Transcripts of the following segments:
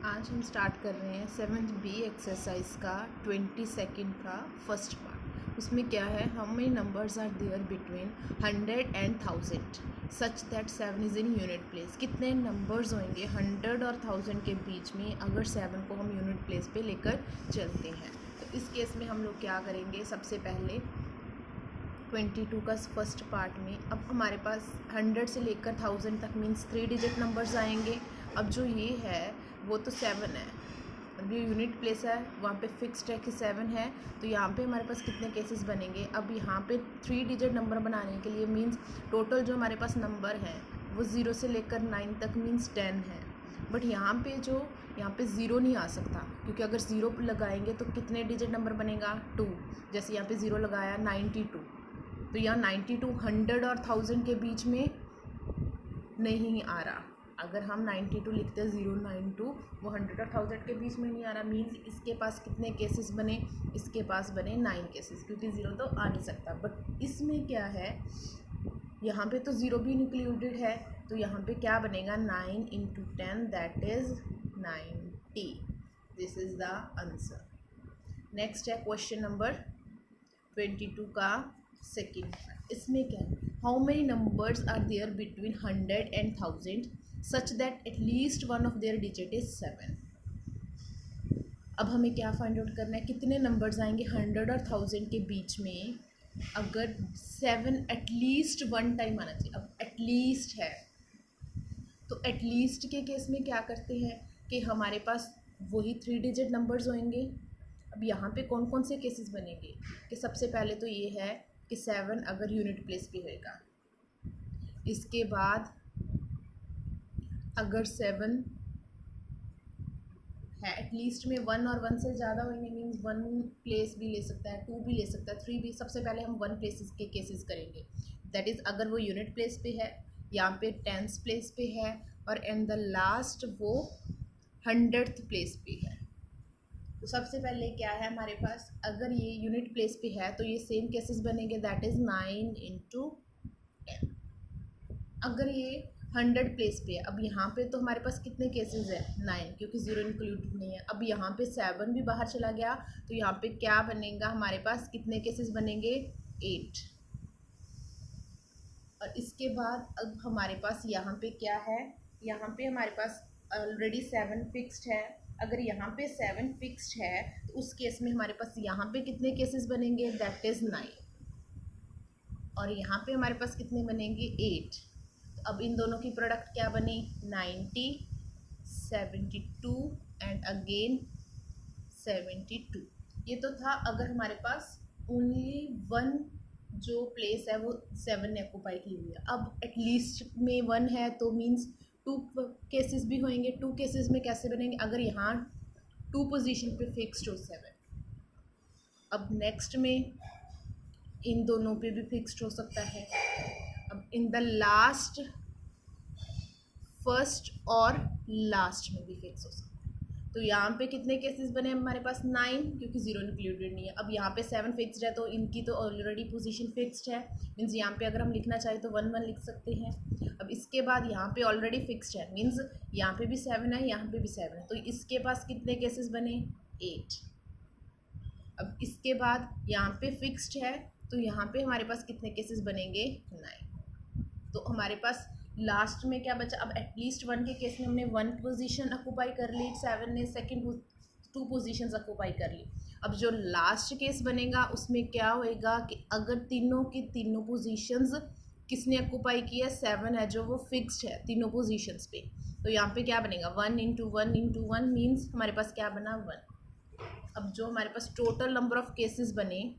आज हम स्टार्ट कर रहे हैं 7th बी एक्सरसाइज का 22nd का फर्स्ट पार्ट। उसमें क्या है, how many numbers are there between 100 and 1000 such that 7 is in unit place. कितने नंबर्स होंगे 100 और 1000 के बीच में अगर 7 को हम यूनिट प्लेस पे लेकर चलते हैं। तो इस केस में हम लोग क्या करेंगे, सबसे पहले 22 का फर्स्ट पार्ट में अब हमारे पास 100 से लेकर 1000 तक मीन्स 3 डिजिट नंबर्स आएंगे। अब जो ये है वो तो 7 है, जो यूनिट प्लेस है वहाँ पे फिक्स्ड है कि 7 है। तो यहाँ पे हमारे पास कितने केसेस बनेंगे, अब यहाँ पे 3 डिजिट नंबर बनाने के लिए मीन्स टोटल जो हमारे पास नंबर हैं वो 0 से लेकर 9 तक मीन्स 10 है। बट यहाँ पे 0 नहीं आ सकता, क्योंकि अगर 0 लगाएंगे तो कितने डिजिट नंबर बनेगा 2। जैसे यहाँ पे 0 लगाया 92, तो यहाँ 92 100 और 1000 के बीच में नहीं आ रहा। अगर हम 92 लिखते हैं 092 वो 100 और 1000 के बीच में नहीं आ रहा। मीन्स इसके पास कितने केसेस बने, इसके पास बने 9 केसेस, क्योंकि 0 तो आ नहीं सकता। बट इसमें क्या है, यहाँ पे तो 0 भी इंक्लूडेड है, तो यहाँ पे क्या बनेगा 9 × 10 that is 90। This is the answer. Next है क्वेश्चन नंबर 22 का सेकेंड पार्ट। इसमें क्या है, how many numbers are there between 100 and 1000 such that at least one of their digit is 7। अब हमें क्या फाइंड आउट करना है, कितने नंबर्स आएंगे 100 और 1000 के बीच में अगर 7 एटलीस्ट वन टाइम आना चाहिए। अब एटलीस्ट है तो एटलीस्ट के केस में क्या करते हैं कि हमारे पास वही 3 डिजिट नंबर्स होंगे। अब यहाँ पे कौन कौन से केसेस बनेंगे कि सबसे पहले तो ये है कि 7 अगर यूनिट प्लेस पे होएगा, इसके बाद अगर 7 है एटलीस्ट में 1 और 1 से ज़्यादा होंगे मीन्स 1 प्लेस भी ले सकता है, 2 भी ले सकता है, 3 भी। सबसे पहले हम 1 प्लेसेस के केसेस करेंगे, दैट इज़ अगर वो यूनिट प्लेस पे है, यहाँ पे 10th प्लेस पे है और इन द लास्ट वो 100th प्लेस पे है। तो सबसे पहले क्या है हमारे पास, अगर ये यूनिट प्लेस पे है तो ये सेम केसेस बनेंगे, दैट इज़ 9 × 10। अगर ये 100 प्लेस पे है, अब यहाँ पे तो हमारे पास कितने केसेस है 9, क्योंकि 0 इंक्लूडेड नहीं है। अब यहाँ पे 7 भी बाहर चला गया, तो यहाँ पे क्या बनेगा हमारे पास, कितने केसेस बनेंगे 8। और इसके बाद अब हमारे पास यहाँ पे क्या है, यहाँ पे हमारे पास ऑलरेडी 7 फिक्स्ड है। अगर यहाँ पे 7 फिक्स्ड है तो उस केस में हमारे पास यहाँ पे कितने केसेस बनेंगे, दैट इज़ 9। और यहाँ पे हमारे पास कितने बनेंगे 8। तो अब इन दोनों की प्रोडक्ट क्या बनी 90, 72 एंड अगेन 72। ये तो था अगर हमारे पास ओनली 1 जो प्लेस है वो 7 ने ऑक्यूपाई की हुई है। अब एटलीस्ट में 1 है तो मीन्स 2 केसेस भी होंगे। 2 केसेस में कैसे बनेंगे, अगर यहाँ 2 पोजीशन पे फिक्स्ड हो 7, अब नेक्स्ट में इन दोनों पे भी फिक्स्ड हो सकता है। अब इन द लास्ट, फर्स्ट और लास्ट में भी फिक्स हो सकता है। तो यहाँ पे कितने केसेस बने हमारे पास 9, क्योंकि 0 इंक्लूडेड नहीं है। अब यहाँ पे 7 फिक्स्ड है तो इनकी तो ऑलरेडी पोजीशन फिक्स्ड है, मीन्स यहाँ पे अगर हम लिखना चाहें तो 1 1 लिख सकते हैं। अब इसके बाद यहाँ पे ऑलरेडी फिक्स्ड है, मीन्स यहाँ पे भी 7 है, यहाँ पे भी 7 है, तो इसके पास कितने केसेस बने 8। अब इसके बाद यहाँ पे फिक्स्ड है तो यहाँ पे हमारे पास कितने केसेस बनेंगे 9। तो हमारे पास लास्ट में क्या बचा, अब एटलीस्ट 1 के केस में हमने 1 पोजीशन ऑक्यूपाई कर ली, 7 ने सेकंड 2 पोजीशंस ऑक्यूपाई कर ली। अब जो लास्ट केस बनेगा उसमें क्या होएगा कि अगर तीनों की तीनों पोजीशंस किसने ऑक्यूपाई की है 7 है जो वो फिक्स्ड है तीनों पोजीशंस पे, तो यहाँ पे क्या बनेगा 1 × 1 × 1 मीन्स हमारे पास क्या बना 1। अब जो हमारे पास टोटल नंबर ऑफ केसेस बने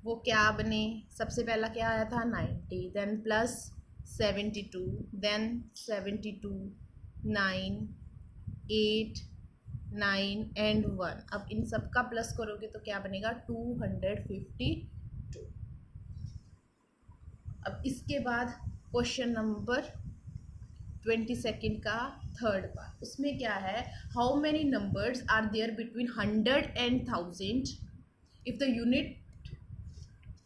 वो क्या बने, सबसे पहला क्या आया था 90, देन प्लस 72, देन 72, 9, 8, 9 एंड 1। अब इन सब का प्लस करोगे तो क्या बनेगा 252। अब इसके बाद क्वेश्चन नंबर 22 का थर्ड पार्ट, उसमें क्या है, how many numbers are there between 100 and 1000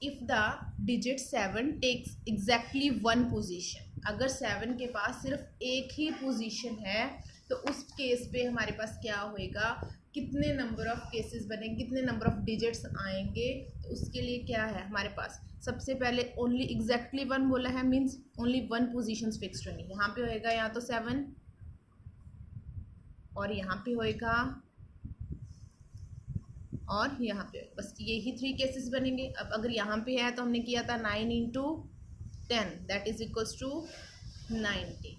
if the digit 7 takes exactly 1 position। अगर 7 के पास सिर्फ एक ही पोजीशन है तो उस केस पे हमारे पास क्या होएगा, कितने नंबर ऑफ केसेस बनेंगे, कितने नंबर ऑफ डिजिट्स आएंगे। तो उसके लिए क्या है हमारे पास, सबसे पहले ओनली एग्जैक्टली 1 बोला है, मीन्स ओनली 1 पोजीशंस फिक्स्ड होंगी। यहाँ पे होएगा या तो 7 और यहाँ पे होएगा और यहाँ पे, बस यही 3 केसेस बनेंगे। अब अगर यहाँ पे है तो हमने किया था 9 into 10 that is equals to 90।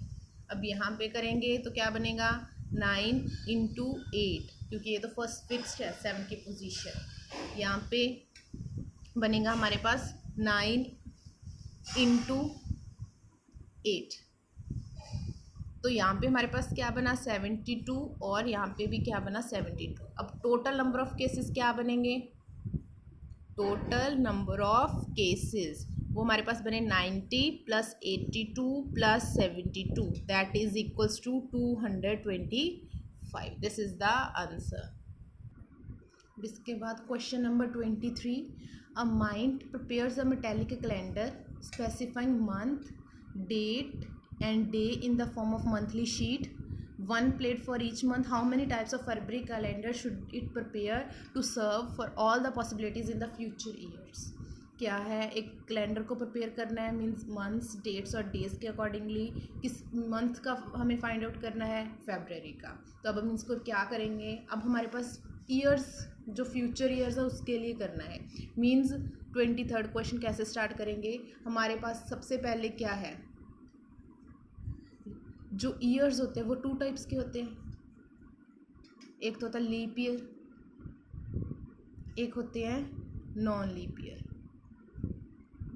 अब यहाँ पे करेंगे तो क्या बनेगा 9 इंटू 8, क्योंकि ये तो फर्स्ट फिक्स्ड है 7 की पोजीशन। यहाँ पे बनेगा हमारे पास 9 इंटू 8, तो यहाँ पे हमारे पास क्या बना 72 और यहाँ पे भी क्या बना 72। अब टोटल नंबर ऑफ केसेस क्या बनेंगे, टोटल नंबर ऑफ केसेस वो हमारे पास बने 90 plus 82 plus 72 that is equals to 225। This is the answer. इसके बाद question number 23, a mind prepares a metallic calendar specifying month, date and day in the form of monthly sheet, one plate for each month. How many types of February calendar should it prepare to serve for all the possibilities in the future years? क्या है, एक calendar को prepare करना है, means months, dates और days के accordingly. किस month का हमें फाइंड आउट करना है, फेब्रवरी का। तो अब हम इसको क्या करेंगे, अब हमारे पास ईयर्स जो फ्यूचर ईयर्स है उसके लिए करना है। मीन्स 23rd क्वेश्चन कैसे स्टार्ट करेंगे, हमारे पास सबसे पहले क्या है, जो ईयर्स होते हैं वो 2 टाइप्स के होते हैं। एक तो होता है लीप ईयर, एक होते हैं नॉन लीप ईयर।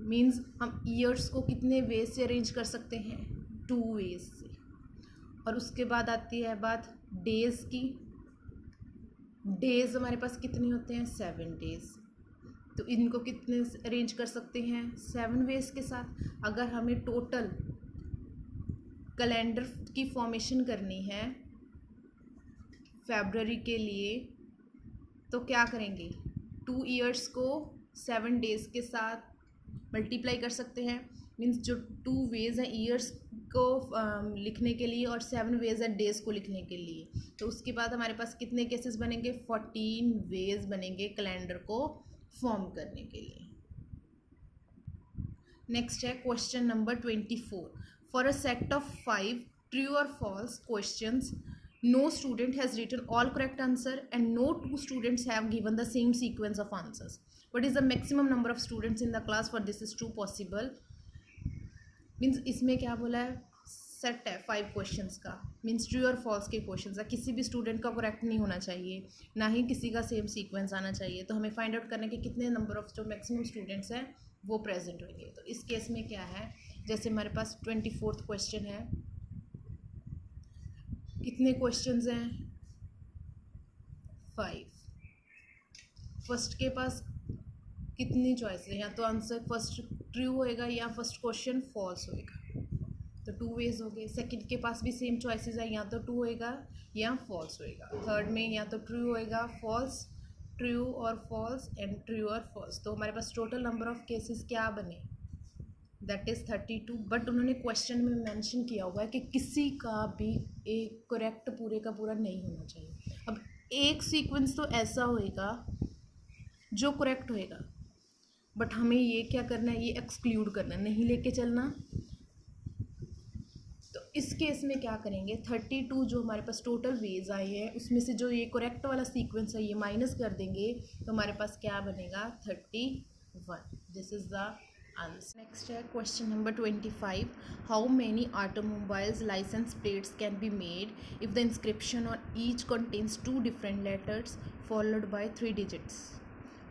मीन्स हम ईयर्स को कितने वेज से अरेंज कर सकते हैं, 2 वेज से। और उसके बाद आती है बात डेज की। डेज हमारे पास कितने होते हैं, 7 डेज। तो इनको कितने अरेंज कर सकते हैं, 7 वेज के साथ। अगर हमें टोटल कैलेंडर की फॉर्मेशन करनी है फेब्रुअरी के लिए तो क्या करेंगे, 2 ईयर्स को 7 डेज़ के साथ मल्टीप्लाई कर सकते हैं। मीन्स जो 2 वेज हैं ईयर्स को लिखने के लिए और 7 वेज हैं डेज़ को लिखने के लिए। तो उसके बाद हमारे पास कितने केसेस बनेंगे, 14 वेज बनेंगे कैलेंडर को फॉर्म करने के लिए। नेक्स्ट है question number 24, for a set of 5 true or false questions, no student has written all correct answer and no 2 students have given the same sequence of answers. What is the maximum number of students in the class for this is true possible? Means इसमें क्या बोला है, set है 5 questions का, means true और false के questions है। किसी भी स्टूडेंट का करेक्ट नहीं होना चाहिए, ना ही किसी का सेम सीक्वेंस आना चाहिए। तो हमें फाइंड आउट करना है कि कितने नंबर ऑफ जो मैक्सिमम स्टूडेंट्स हैं वो प्रेजेंट होंगे। तो इस केस में क्या है, जैसे हमारे पास 24th क्वेश्चन है, कितने क्वेश्चंस हैं, 5। फर्स्ट के पास कितनी चॉइस है, या तो आंसर फर्स्ट ट्रू होएगा या फर्स्ट क्वेश्चन फॉल्स होएगा, तो 2 वेज हो गए। सेकंड के पास भी सेम चॉइसेस है, या तो ट्रू होएगा या फॉल्स होएगा। थर्ड में या तो ट्रू होएगा, फॉल्स, ट्रू और फॉल्स एंड ट्रू और फॉल्स। तो हमारे पास टोटल नंबर ऑफ केसेस क्या बने, दैट इज़ 32। बट उन्होंने क्वेश्चन में मेंशन किया हुआ है कि किसी का भी एक करेक्ट पूरे का पूरा नहीं होना चाहिए। अब एक सीक्वेंस तो ऐसा होएगा जो करेक्ट होएगा, बट हमें ये क्या करना है, ये एक्सक्लूड करना, नहीं लेके चलना। तो इस केस में क्या करेंगे, 32 जो हमारे पास टोटल वेज आए हैं उसमें से जो ये करेक्ट वाला सीक्वेंस है ये माइनस कर देंगे, तो हमारे पास क्या बनेगा 31। This is the answer. Next है question number 25, how many automobiles licence plates can be made if the inscription on each contains 2 different letters followed by 3 digits.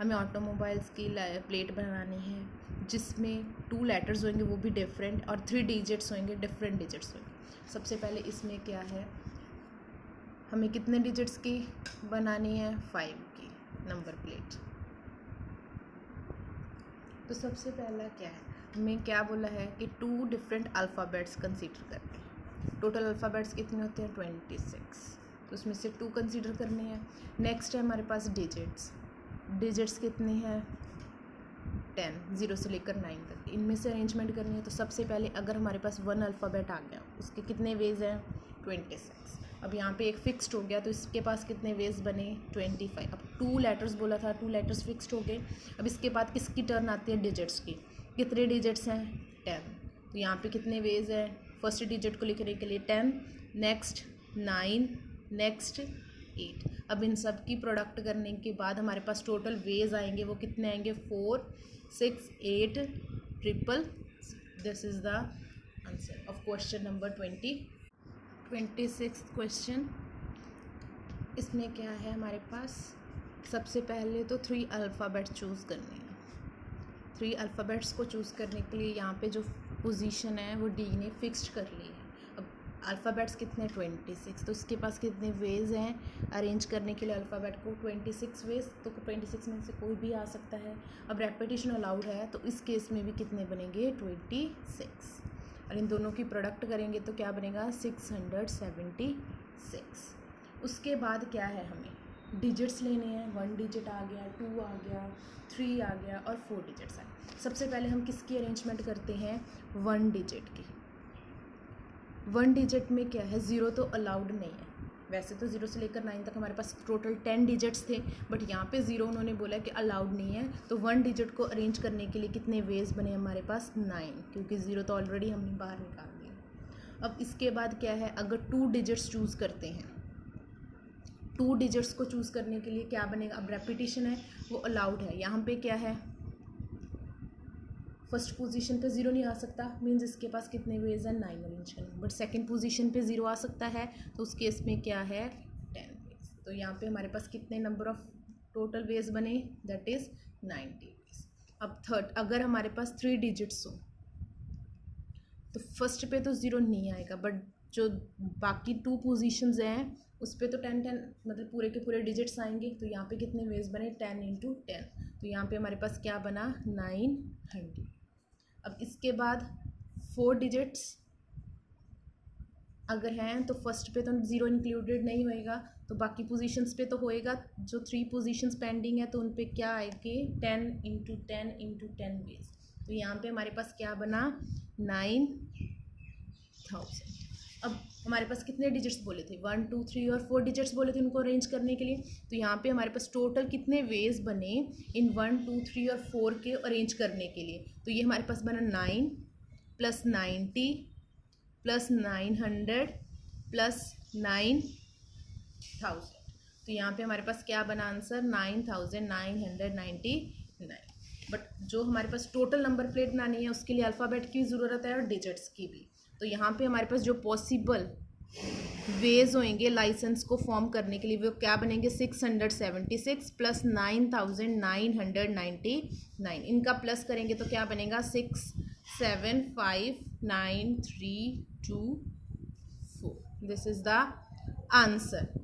हमें ऑटोमोबाइल्स की प्लेट बनानी है जिसमें 2 लेटर्स होंगे वो भी डिफरेंट और 3 डिजिट्स होंगे, डिफरेंट डिजिट्स होंगे। सबसे पहले इसमें क्या है, हमें कितने डिजिट्स की बनानी है, 5 की नंबर प्लेट। तो सबसे पहला क्या है, हमें क्या बोला है कि 2 डिफरेंट अल्फ़ाबेट्स कंसीडर करने हैं। टोटल अल्फ़ाबेट्स कितने होते हैं, 26, तो उसमें से 2 कंसीडर करने हैं। नेक्स्ट है हमारे पास डिजिट्स, डिजिट्स कितने हैं, 10, 0 से लेकर 9 तक, इनमें से अरेंजमेंट करनी है। तो सबसे पहले अगर हमारे पास 1 अल्फ़ाबेट आ गया, उसके कितने वेज हैं 26। अब यहाँ पे एक फिक्स्ड हो गया तो इसके पास कितने वेज बने 25। अब 2 लेटर्स बोला था, 2 लेटर्स फिक्स्ड हो गए। अब इसके बाद किसकी टर्न आती है डिजिट्स की। कितने डिजिट्स हैं 10, तो यहाँ पे कितने वेज हैं फर्स्ट डिजिट को लिखने के लिए 10, नेक्स्ट 9, नेक्स्ट 8। अब इन सब की प्रोडक्ट करने के बाद हमारे पास टोटल वेज आएंगे, वो कितने आएंगे 4, 6, 8, 666। This is the answer of question number 26 question. इसमें क्या है हमारे पास, सबसे पहले तो 3 अल्फ़ाबेट चूज़ करने हैं। 3 अल्फ़ाबेट्स को चूज़ करने के लिए यहाँ पे जो पोजीशन है वो डी ने फिक्स्ड कर ली है। अब अल्फ़ाबेट्स कितने 26, तो इसके पास कितने वेज हैं अरेंज करने के लिए अल्फ़ाबेट को 26 वेज, तो 26 में से कोई भी आ सकता है। अब रेपिटेशन अलाउड है तो इस केस में भी कितने बनेंगे 26, और इन दोनों की प्रोडक्ट करेंगे तो क्या बनेगा 676। उसके बाद क्या है, हमें डिजिट्स लेने हैं। 1 डिजिट आ गया, 2 आ गया, 3 आ गया और 4 डिजिट्स आए। सबसे पहले हम किसकी अरेंजमेंट करते हैं 1 डिजिट की। 1 डिजिट में क्या है 0 तो अलाउड नहीं है। वैसे तो 0 से लेकर 9 तक हमारे पास टोटल 10 डिजिट्स थे, बट यहाँ पे 0 उन्होंने बोला कि अलाउड नहीं है। तो 1 डिजिट को अरेंज करने के लिए कितने वेज बने हमारे पास 9, क्योंकि 0 तो ऑलरेडी हमने बाहर निकाल दिया। अब इसके बाद क्या है, अगर 2 डिजिट्स चूज़ करते हैं, 2 डिजिट्स को चूज़ करने के लिए क्या बनेगा, अब रेपिटेशन है वो अलाउड है। यहाँ पे क्या है फर्स्ट पोजीशन पे 0 नहीं आ सकता, मीन्स इसके पास कितने वेज हैं 9 अरेंज करना। बट सेकंड पोजीशन पे 0 आ सकता है, तो उस केस में क्या है 10 वेज। तो यहाँ पे हमारे पास कितने नंबर ऑफ टोटल वेज बने, दैट इज़ 90 वेज। अब थर्ड, अगर हमारे पास 3 डिजिट्स हो तो फर्स्ट पे तो 0 नहीं आएगा, बट जो बाकी 2 पोजीशंस हैं उस पर तो 10 मतलब पूरे के पूरे डिजिट्स आएंगे। तो यहाँ पे कितने वेज बने 10 × 10, तो यहाँ पे हमारे पास क्या बना 900। अब इसके बाद 4 डिजिट्स अगर हैं तो फर्स्ट पे तो 0 इंक्लूडेड नहीं होएगा, तो बाकी पोजीशंस पे तो होएगा। जो 3 पोजीशंस पेंडिंग है तो उन पे क्या आएगी 10 × 10 × 10 वेज। तो यहाँ पे हमारे पास क्या बना 9000। अब हमारे पास कितने डिजिट्स बोले थे 1, 2, 3 और 4 डिजिट्स बोले थे उनको अरेंज करने के लिए। तो यहाँ पे हमारे पास टोटल कितने वेज बने इन 1, 2, 3 और 4 के अरेंज करने के लिए। तो ये हमारे पास बना 9 + 90 + 900 + 9000। तो यहाँ पे हमारे पास क्या बना आंसर 9999। बट जो हमारे पास टोटल नंबर प्लेट बनानी है उसके लिए अल्फ़ाबेट की ज़रूरत है और डिजिट्स की भी। तो यहाँ पे हमारे पास जो पॉसिबल वेज होंगे लाइसेंस को फॉर्म करने के लिए वो क्या बनेंगे 676 + 9999। इनका प्लस करेंगे तो क्या बनेगा 6759324। This is the answer.